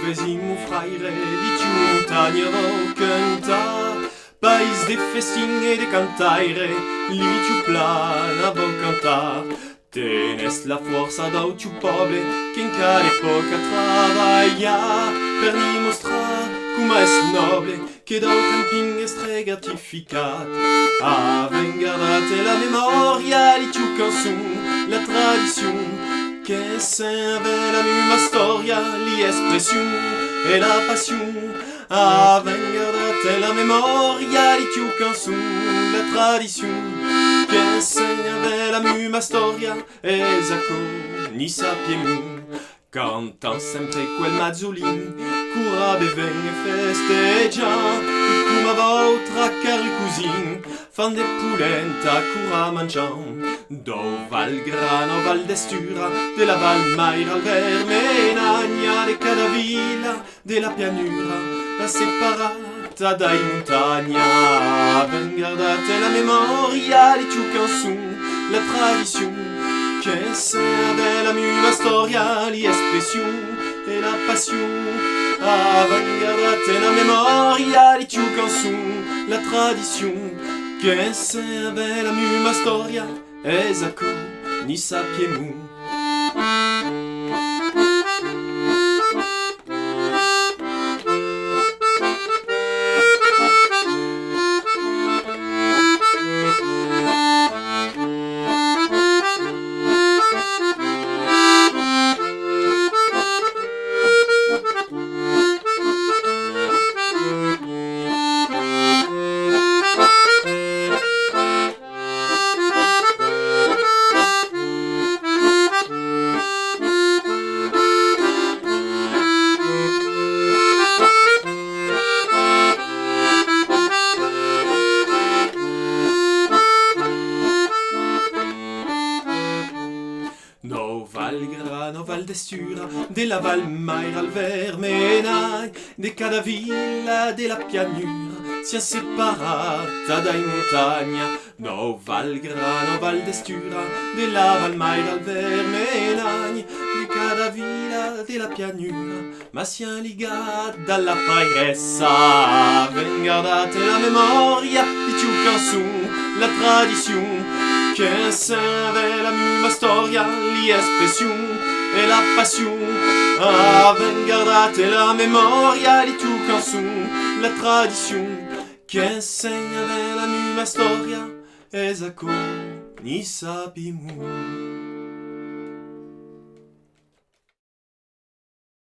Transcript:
Vesimo fraire di montagna vo canta, país de festin e de cantaire, li plana vo canta. Tenes la forza d'au poble che in care poca travaia per dimostrar come es noble che dal camping es tre gratificat. Avengardate la memoria di tiu canzun, la tradizione che serve la mia storia, l'espressione e la passion. Avengardate la memoria di tiu canzun, la tradizione che serve la mia storia, esatto, ni sappiamo. Cantan sempre quel mazzolin, cura beveng e festeggia, e come vostra cari cusin, fan de pulenta cura mangiam. Do Val Grano, Val d'Estura, de la Val Maira al Vermenagna, de cada villa, de la pianura, la separata dai montagna. Vengardate la memoria di tiu canzun, la tradizione che serve la mia storia, l'espressione e la passion. Vengardate la memoria di tiu canzun, la tradizione che serve la mia storia, esatto, ni sappiamo. No Val Grano, Val d'Estura, de la Val Maira al Vermenagna, de cada villa de la pianura, sia separata dai montagna. No Val Grano, Val d'Estura, de la Val Maira al Vermenagna, de cada villa de la pianura, ma sia ligata dalla pairessa. Vengardate la memoria di tiu canzun, la tradizione che serve la mia storia, l'espressione e la passion. Vengardate la memoria di tiu canzun, la tradizione che serve la mia storia, esatto, ni sappiamo.